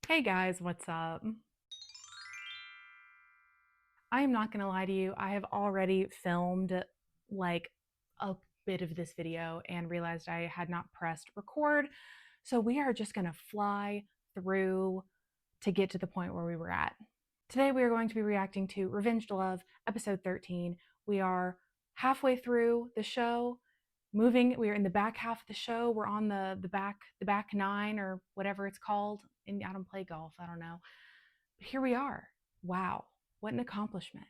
Hey guys, what's up? I am not gonna lie to you, I have already filmed like a bit of this video and realized I had not pressed record. So we are just gonna fly through to get to the point where we were at. Today we are going to be reacting to Revenge to Love, episode 13. We are halfway through the show. We are in the back half of the show. We're on the back nine or whatever it's called. And I don't play golf, I don't know. But here we are. Wow, what an accomplishment.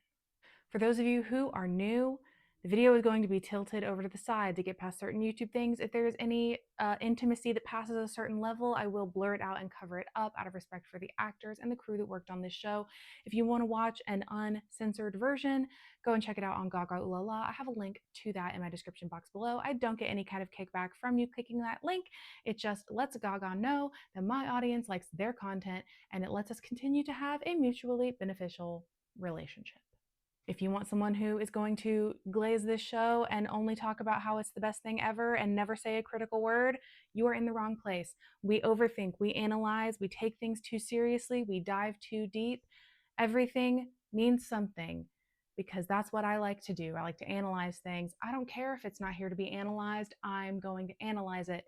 For those of you who are new, the video is going to be tilted over to the side to get past certain YouTube things. If there's any intimacy that passes a certain level, I will blur it out and cover it up out of respect for the actors and the crew that worked on this show. If you want to watch an uncensored version, go and check it out on Gaga Ooh La La. I have a link to that in my description box below. I don't get any kind of kickback from you clicking that link. It just lets Gaga know that my audience likes their content, and it lets us continue to have a mutually beneficial relationship. If you want someone who is going to glaze this show and only talk about how it's the best thing ever and never say a critical word, you are in the wrong place. We overthink, we analyze, we take things too seriously, we dive too deep. Everything means something because that's what I like to do. I like to analyze things. I don't care if it's not here to be analyzed, I'm going to analyze it.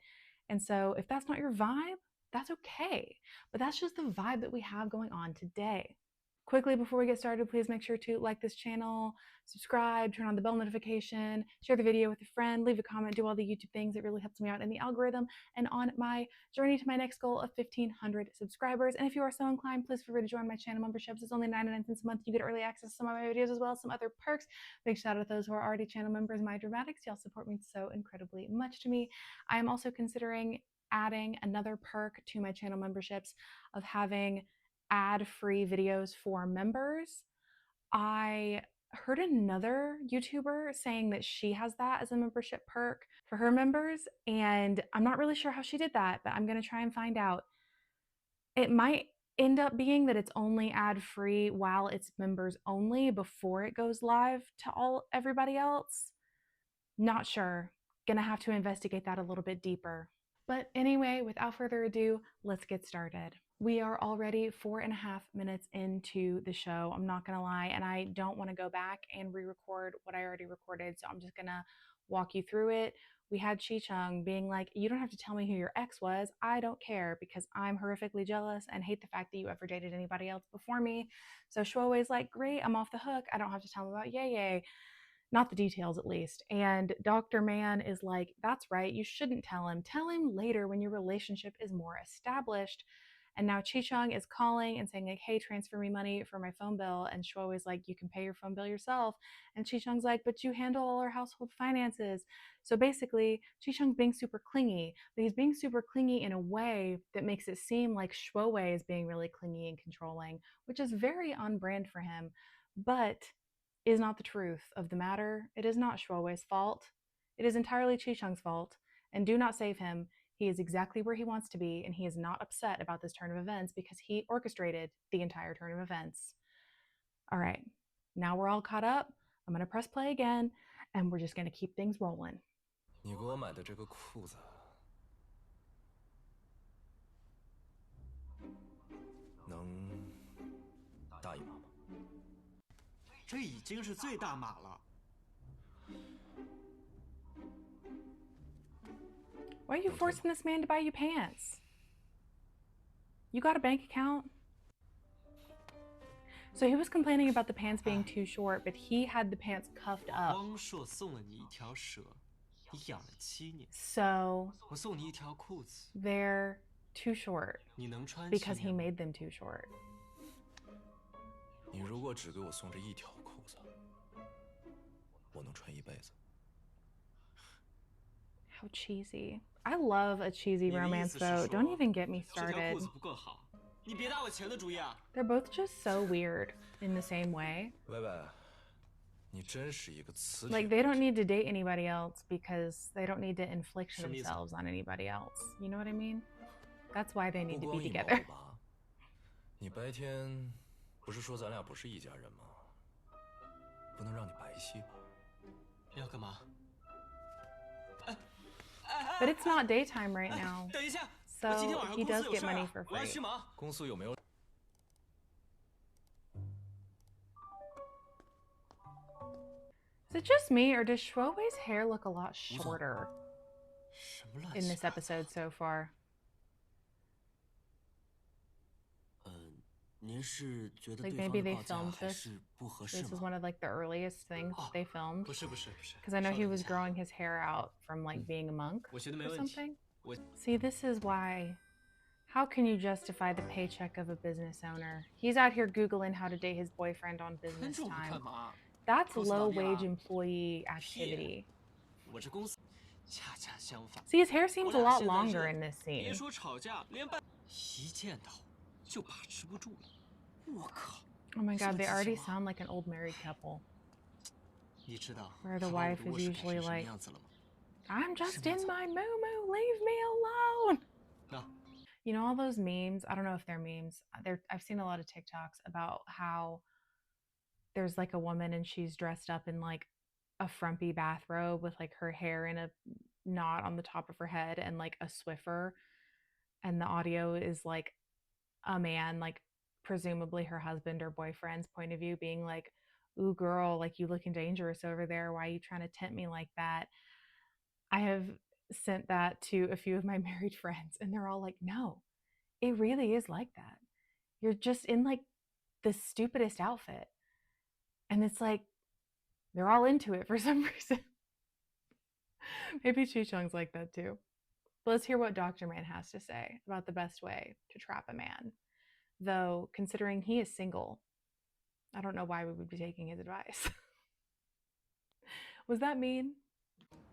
And so if that's not your vibe, that's okay. But that's just the vibe that we have going on today. Quickly, before we get started, please make sure to like this channel, subscribe, turn on the bell notification, share the video with a friend, leave a comment, do all the YouTube things. It really helps me out in the algorithm and on my journey to my next goal of 1,500 subscribers. And if you are so inclined, please feel free to join my channel memberships. It's only 99 cents a month. You get early access to some of my videos as well as some other perks. Big shout out to those who are already channel members. My dramatics, y'all support me so incredibly much to me. I am also considering adding another perk to my channel memberships of having ad-free videos for members. I heard another YouTuber saying that she has that as a membership perk for her members, and I'm not really sure how she did that, but I'm going to try and find out. It might end up being that it's only ad-free while it's members only before it goes live to everybody else. Not sure. Gonna have to investigate that a little bit deeper. But anyway, without further ado, let's get started. We are already 4.5 minutes into the show. I'm not gonna lie, and I don't want to go back and re-record what I already recorded, so I'm just gonna walk you through it. We had Cheng being like, "You don't have to tell me who your ex was. I don't care because I'm horrifically jealous and hate the fact that you ever dated anybody else before me." So Suowei's like, "Great, I'm off the hook. I don't have to tell him about Yay Yay." Not the details at least. And Dr. Man is like, "That's right, you shouldn't tell him. Tell him later when your relationship is more established." And now Chi-Chung is calling and saying, like, "Hey, transfer me money for my phone bill." And Shuo is like, "You can pay your phone bill yourself." And Chi-Chung's like, "But you handle all our household finances." So basically, Chi-Chung's being super clingy, but he's being super clingy in a way that makes it seem like Shuo is being really clingy and controlling, which is very on brand for him. But is not the truth of the matter. It is not Shuowei's fault. It is entirely Chi-Chung's fault. And do not save him. He is exactly where he wants to be, and he is not upset about this turn of events because he orchestrated the entire turn of events. All right, now we're all caught up. I'm going to press play again, and we're just going to keep things rolling. 你给我买的这个裤子，能大一码吗？这已经是最大码了。Why are you forcing this man to buy you pants? You got a bank account? So he was complaining about the pants being too short, but he had the pants cuffed up. 光硕送了你一条蛇，你养了7年。So 我送你一条裤子， they're too short 你能穿 because he 7年吗？ made them too short. 你如果只给我送这一条裤子，我能穿一辈子。How cheesy. I love a cheesy 你的意 romance 思是 though. 说 Don't even get me 这条 started. 裤子不够好，你别打我钱的主意啊！ They're both just so weird in the same way. 薇薇，你真是一个磁铁。 Like they don't need to date anybody else because they don't need to inflict 什么意思？ themselves on anybody else. You know what I mean? That's why they 不 need to 光 be 一毛 together. 不拔。你白天不是说咱俩不是一家人吗？不能让你白戏吧？要干嘛？ But it's not daytime right now. 等一下， So he does get money for 我要 free. 去忙。公司有没有？ Is it just me, or does Suowei's hair look a lot shorter 什么乱 in 七 this 八糟 episode so far? 您是觉得 Like 对方 maybe 的 they 报价 filmed 还 this. 是不合适 This is 吗？ one of like the earliest things that they filmed. 不是不是不是， Because I know 稍 he 等一 was 下 growing his hair out from like being a monk 我觉得没 or 问题。 something. 我 See, this is why. How can you justify the paycheck of a business owner? He's out here Googling how to date his boyfriend on 关 business 注我 time. 干嘛？ That's 告诉老 low-wage 娘 employee activity. 我这公司恰恰相反。 See, his hair seems 我 a 俩 lot 现在 longer 热 in this 别 scene. 说吵架，连拌一见头就把持不住了。我靠！ Oh my god, they already 是个 sound like an old married couple. 你知道 Where the 他把我 wife 的 is 卧室改 usually 成什么 like, 样子了吗？ I'm just Shouldn't in it? my moo-moo, leave me alone. 那 You know all those memes? I don't know if they're memes. I've seen a lot of TikToks about how there's like a woman and she's dressed up in like a frumpy bathrobe with like her hair in a knot on the top of her head and like a Swiffer, and the audio is like a man, like presumably her husband or boyfriend's point of view, being like, ooh girl, like you looking dangerous over there, why are you trying to tempt me like that? I have sent that to a few of my married friends and they're all like, no, it really is like that. You're just in like the stupidest outfit, and it's like they're all into it for some reason. Maybe Cheng's like that too. But let's hear what Dr. Man has to say about the best way to trap a man. Though, considering he is single, I don't know why we would be taking his advice. Was that mean?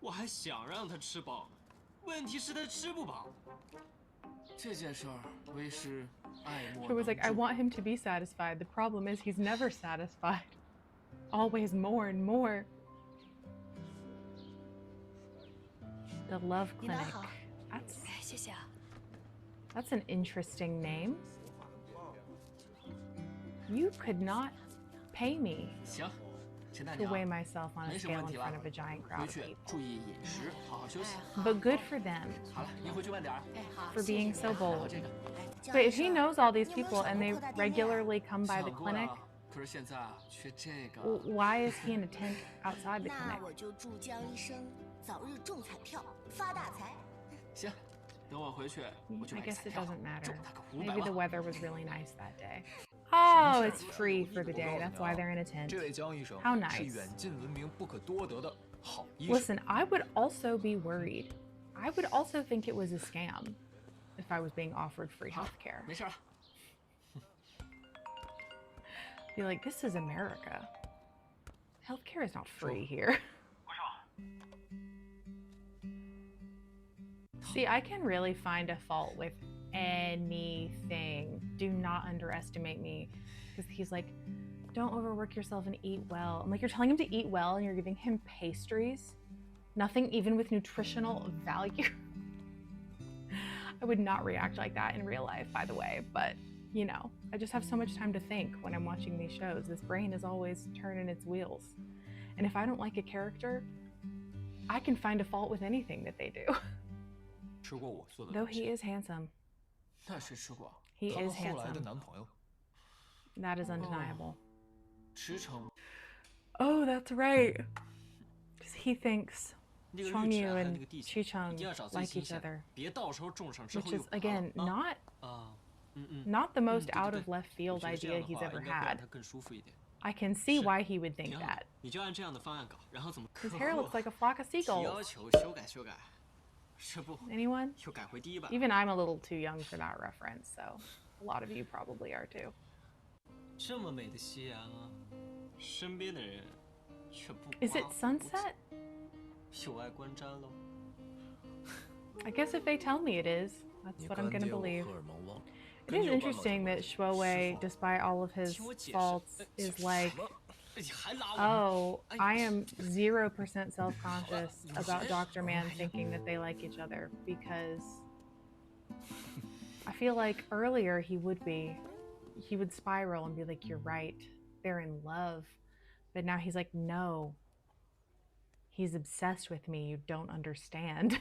我还想让他吃饱，问题是他吃不饱。这件事儿为师爱莫 It was like, I 能助。 want him to be satisfied. The problem is he's never satisfied. Always more and more. The Love 你拿 Clinic. 好， That's 哎，谢谢啊。 That's an interesting name. You could not pay me 行，陈大 to 娘， weigh myself on a 没什么 scale 问 in 题了 front of a giant 回 crowd of 去 people. 注意饮食，好好休息。哎，好。 But good for them 好了，您回去慢点儿。 哎，好。 for 谢谢 being 你 so 啊 还有 bold. 这个， 哎，江 But 医 if he 生 knows all these 你有没有 people 想 and 过 they 扩大店面啊？ regularly come by the 想过 clinic, 了，可是现在啊，缺这个。 why is he in a tent outside the 那 clinic? 我就祝江医生早日中彩票，发大财。行，等我回去，我去 I 买个 guess 彩 it 票， doesn't matter. 中他个500 Maybe the 万。 weather was really nice that day. Oh, it's free for the day. That's why they're in a tent. 这位江医生 How 是 nice. 远近闻名不可多得的好医生。 Listen, I would also be worried. I would also think it was a scam if I was being offered free 好 healthcare. 没事了。 Be like, this is America. Healthcare is not free here. See, I can really find a fault with anything. Do not underestimate me. Because he's like, don't overwork yourself and eat well. I'm like, you're telling him to eat well and you're giving him pastries? Nothing even with nutritional value? I would not react like that in real life, by the way, but you know, I just have so much time to think when I'm watching these shows. This brain is always turning its wheels. And if I don't like a character, I can find a fault with anything that they do. 吃过我做的 Though 东西 he is handsome. 那谁吃过？ He 她和 is 后来的 handsome. 男朋友。 That is undeniable. 驰骋。 Oh, that's right. Because he thinks 那个 Cheng 绿 Yu 茶还有那 and 个地 Chi 形，一 Cheng 定要找最 like 新 each 鲜 other, 别到时候种上之 which 后又 is 拔了 again 啊 not 啊，not the most 对对 out 对 of left 我 field 觉得这 idea 样的 he's 话 ever 应该会让 had. 他更舒服一点。 I can see 是 why he would think 挺好 that. 你就按这样的方案搞，然后怎么 His hair looks like a flock of 提要 seagulls. 求修改修改，这不 Anyone? 又改回第一版。 Even I'm a little too young for that reference, so a lot of you probably are too. 这么美的夕阳啊，身边的人却不 Is it 刮胡子 sunset? 有碍观瞻喽。 I guess if they tell me it is, that's 你 what I'm 干 gonna 爹我 believe. 荷尔蒙旺。 It 跟 is 你有关吗 interesting that 师 Suowei, 傅 despite all of his 听我解释。 faults, 哎 is 什 like, 么？哎你还拉我？ oh, I- I am 0% self-conscious You about said- Dr. Man I- thinking that they like each other because I feel like earlier he would spiral and be like, you're right, they're in love. But now he's like, no, he's obsessed with me, you don't understand.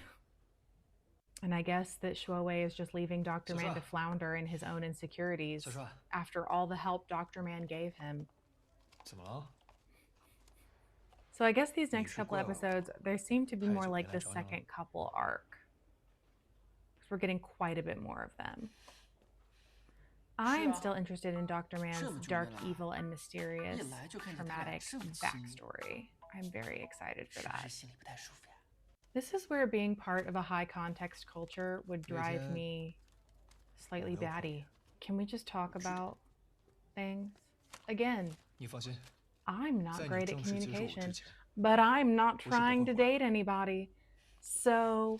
And I guess that Suowei is just leaving Dr. Man to flounder in his own insecurities after all the help Dr. Man gave him. 怎么了？ So I guess these next couple episodes, they seem to be more like the second couple arc. Because we're getting quite a bit more of them. I am still interested in Dr. Man's dark, evil, and mysterious, traumatic backstory. I'm very excited for that. This is where being part of a high context culture would drive me slightly batty. Can we just talk about things? Again, 你放心， I'm not great at communication, but I'm not trying to date anybody, so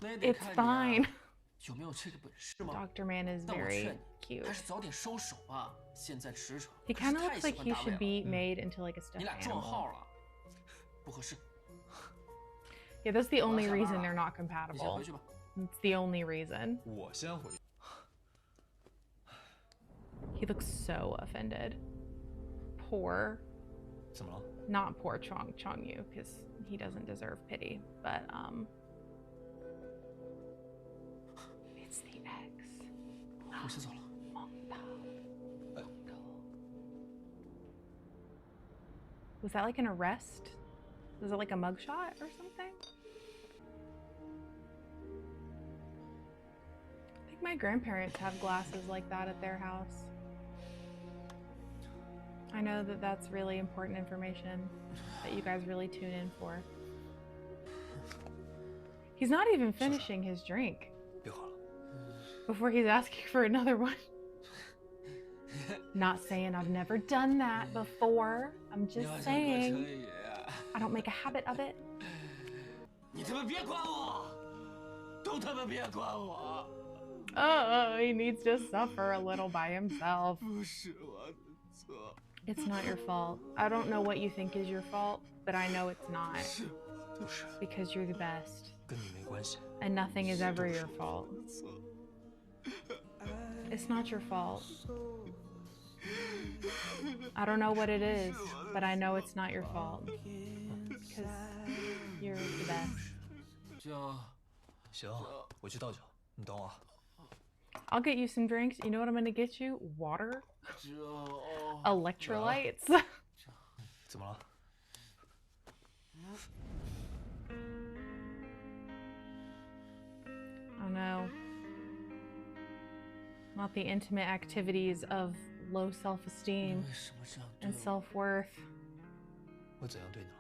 it's fine. Dr. Man is very cute. He kind of looks like he should be made into like a stuffed animal. Yeah, that's the only reason they're not compatible. It's the only reason. 我先回去。 He looks so offended. Poor. 怎么了？ Not poor Chongyu, because he doesn't deserve pity, but it's the ex. 我先走了。 Was that like an arrest? Was it like a mugshot or something? I think my grandparents have glasses like that at their house. I know that that's really important information that you guys really tune in for. He's not even finishing his drink 别喝了。 before he's asking for another one. Not saying I've never done that before. I'm just saying I don't make a habit of it. 你他妈别管我，都他妈别管我。 Oh, he needs to suffer a little by himself. 不是我的错。 It's not your fault. I don't know what you think is your fault, but I know it's not. 不是， Because you're the best. 跟你没关系。 And nothing is ever your fault. It's not your fault. I don't know what it is, but I know it's not your fault. Because you're the best. 行， 行，我去倒酒，你等我啊。 I'll get you some drinks. You know what I'm going to get you? Water? 这 Electrolytes? 怎么了？ Oh no. Not the intimate activities of low self-esteem 为什么这样对 and 我？ self-worth. 我怎样对你了？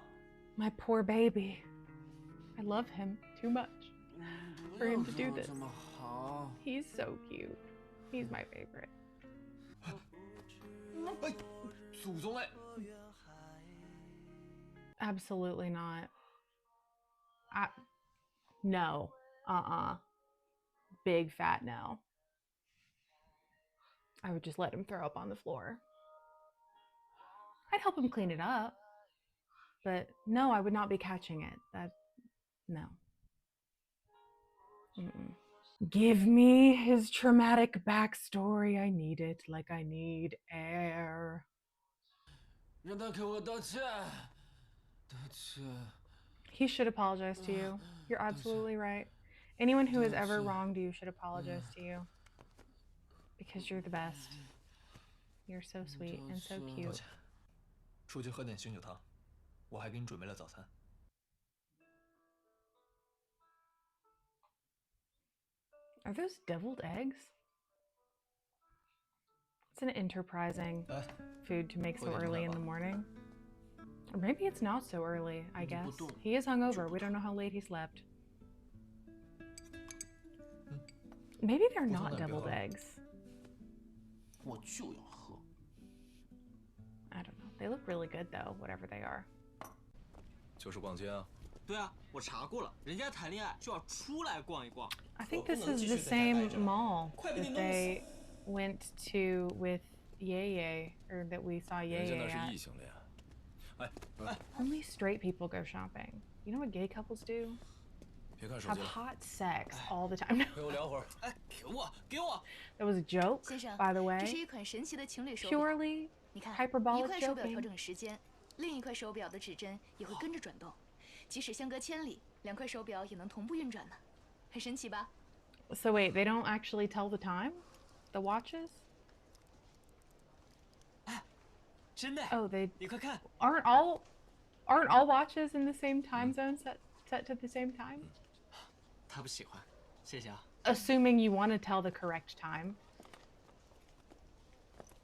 My poor baby. I love him too much for him to do 不要对我 this. 这么好。 He's so cute. He's my favorite. 哎，祖宗嘞！ Absolutely not. No. Big fat no. I would just let him throw up on the floor. I'd help him clean it up. But no, I would not be catching it. No. Mm-mm. Give me his traumatic backstory. I need it like I need air. 让他给我道歉，道歉。 He should apologize to you. You're absolutely right. Anyone who has ever wronged you should apologize to you. Because you're the best. You're so sweet and so 道 cute. 歉。出去喝点醒酒汤，我还给你准备了早餐。 Are those deviled eggs? It's an enterprising 来， food to make so Put it in early that in the box. morning. Or maybe it's not so early, I guess. He is hungover. We don't know how late he slept. Maybe they're not deviled eggs. 我就要喝。 I don't know. They look really good though, whatever they are. 就是逛街啊。对啊，我查过了，人家谈恋爱就要出来逛一逛。 I think this is the same mall that they went to with Ye, or that we saw 人家 Ye 那是 at. 异性恋。哎， Only straight people go shopping. You know what gay couples do? 别看手 Have 机了， hot sex all the time. 陪我聊会儿。哎，给我，给我。 That was a joke, 先生， by the 这是 way. 一款神奇的情侣手表。 Purely 你看， hyperbolic 一块手表 joking. 调整时间，另一块手表的指针也会跟着转动，即使相隔千里，两块手表也能同步运转呢。很神奇吧？ So wait, they don't actually tell the time? The watches? 真的？ Oh, they 你快看， aren't all watches in the same time zone set to the same time? 他不喜欢，谢谢啊。 Assuming you want to tell the correct time.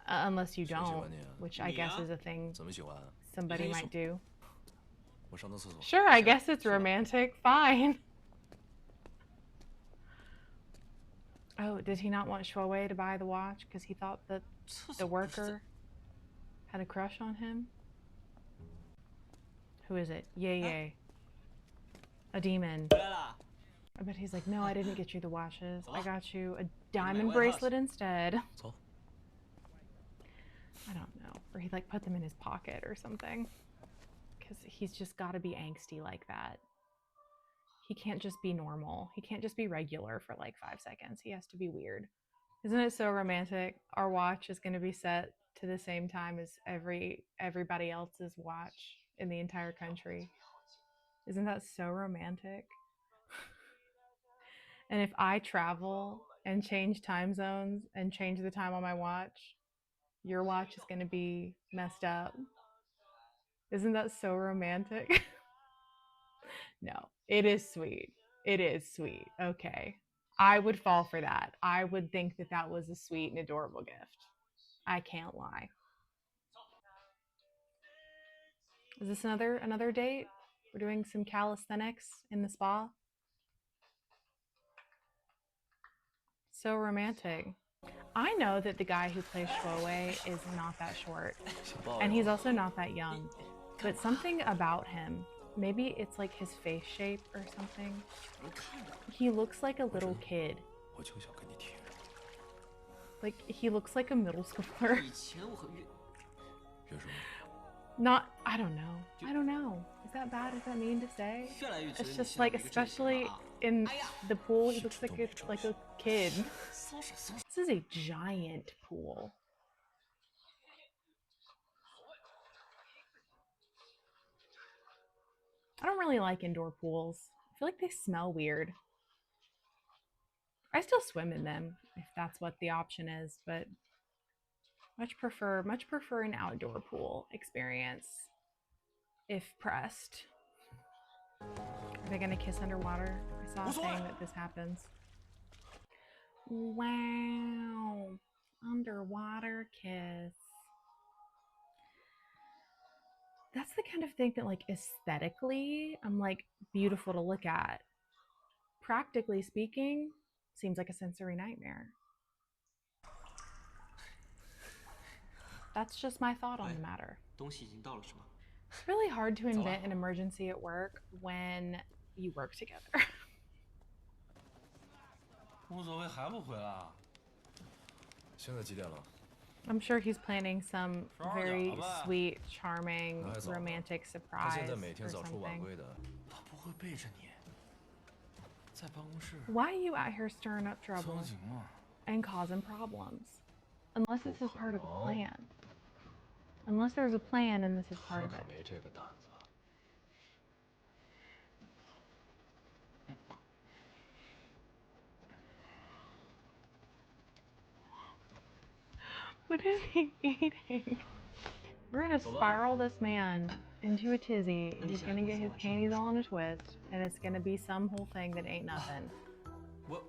Unless you don't, which I guess is a thing 怎么喜欢？ somebody might do. 我上趟厕所。 Sure, I guess it's romantic. Fine. Oh, did he not want Suowei to buy the watch because he thought that the worker had a crush on him? Who is it? Yay Yay. A demon. 回来啦！ I bet he's like, no, I didn't get you the watches. I got you a diamond bracelet instead. 走。 I don't know. Or he like put them in his pocket or something. Because he's just got to be angsty like that. He can't just be normal. He can't just be regular for like 5 seconds. He has to be weird. Isn't it so romantic? Our watch is going to be set to the same time as everybody else's watch in the entire country. Isn't that so romantic? And if I travel and change time zones and change the time on my watch, your watch is going to be messed up. Isn't that so romantic? No, it is sweet. It is sweet. Okay. I would fall for that. I would think that that was a sweet and adorable gift. I can't lie. Is this another date? We're doing some calisthenics in the spa. So romantic. I know that the guy who plays Suowei is not that short, and he's also not that young, but something about him, maybe it's like his face shape or something. He looks like a little kid. 我就想跟你提。 Like, he looks like a middle schooler. 以前我和月 月叔， Not, I don't know. I don't know. Is that bad? Is that mean to say? 越来越觉得 It's 你 just 像 like, 一个正经人 especially 啊！ in the pool, he looks like a kid. 松手松手， This is a giant pool. I don't really like indoor pools. I feel like they smell weird. I still swim in them if that's what the option is, but much prefer an outdoor pool experience if pressed. Are they gonna kiss underwater? I saw a saying that this happens. Wow. Underwater kiss. That's the kind of thing that, like, aesthetically, I'm like, beautiful to look at. Practically speaking, seems like a sensory nightmare. That's just my thought on the matter. 东西已经到了是吗？ It's really hard to invent an emergency at work when you work together. 无所谓，还不回来啊？ 现在几点了？ I'm sure he's planning some very 12点了吧？ sweet, charming, 那还早呢。 romantic 他 surprise 现在每 or 天早出晚 something. 归的。 他不会背着你，在办公室 Why are you out here stirring up 搜 trouble 警嘛。 and causing problems? Unless this is part of the plan. Unless there's a plan and this is part 我 of 可 it. 没这个胆子。 What is he eating? We're gonna spiral this man into a tizzy. He's gonna get his panties all in a twist, and it's gonna be some whole thing that ain't nothing. 我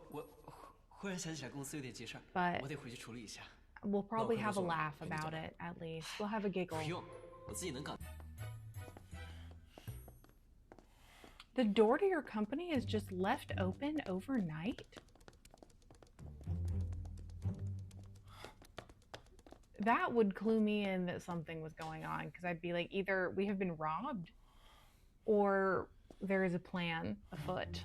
忽然想起来公司有点急事儿， But 我得回去处理一下。 we'll probably have a laugh about it, at least. We'll have a 不 giggle. 用，我自己能搞。 The door to your company is just left open overnight? That would clue me in that something was going on, because I'd be like, either we have been robbed or there is a plan afoot.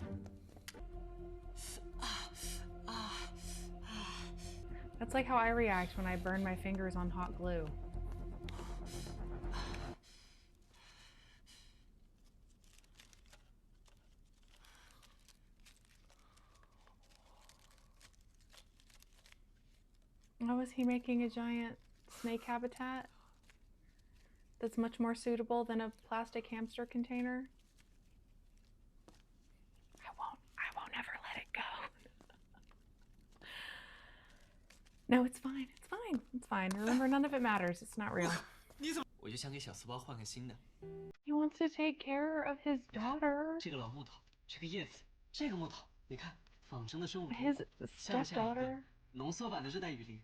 That's like how I react when I burn my fingers on hot glue. Oh, is he making a giant snake habitat that's much more suitable than a plastic hamster container? I won't ever let it No, it's fine. It's fine. It's fine. Remember, none of it matters. It's not real. 我就想给小四包换个新的。 He wants to take care of his daughter. 这个老木头，这个叶子，这个木头，你看，仿生的生物头 His 像不像一个 stepdaughter. 浓缩版的热带雨林？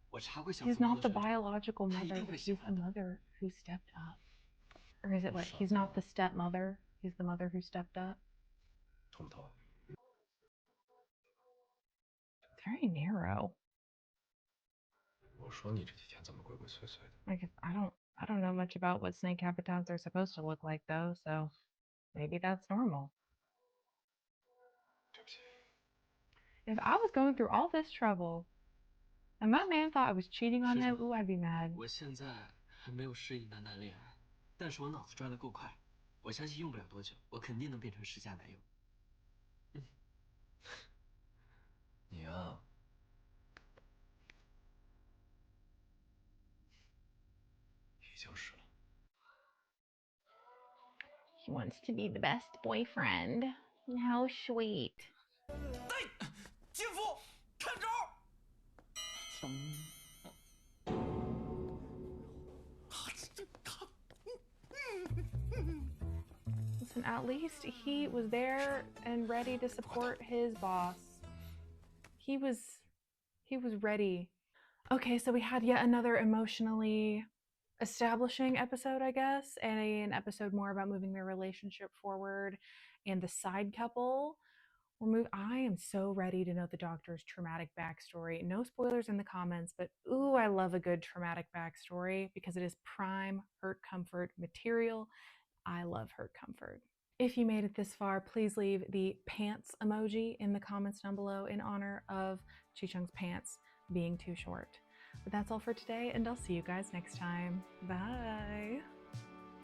我查过小 He's 四包 not 的 the 水准， biological 他一 mother, 定 but 会喜 he's 欢 the 的。 mother who stepped up. Or is it what? He's not the stepmother. He's the mother who stepped up. 冲不透。 It's very narrow. 我说你这几天怎么鬼鬼祟祟的？ Like I don't know much about what snake habitats are supposed to look like though, so maybe that's normal. 对不起。 If I was going through all this trouble and my man thought I was cheating on him, ooh, I'd be mad. 我现在还没有适应男男恋爱，但是我脑子转得够快，我相信用不了多久，我肯定能变成时下男友。你啊，已经是了。 He wants to be the best boyfriend. How sweet. 奸夫，看招！ Listen, at least he was there and ready to support his boss. He was ready. Okay, so we had yet another emotionally establishing episode, I guess, and an episode more about moving their relationship forward and the side couple. I am so ready to know the doctor's traumatic backstory. No spoilers in the comments, but ooh, I love a good traumatic backstory because it is prime hurt comfort material. I love hurt comfort. If you made it this far, please leave the pants emoji in the comments down below in honor of Chi-Chung's pants being too short. But that's all for today, and I'll see you guys next time. Bye.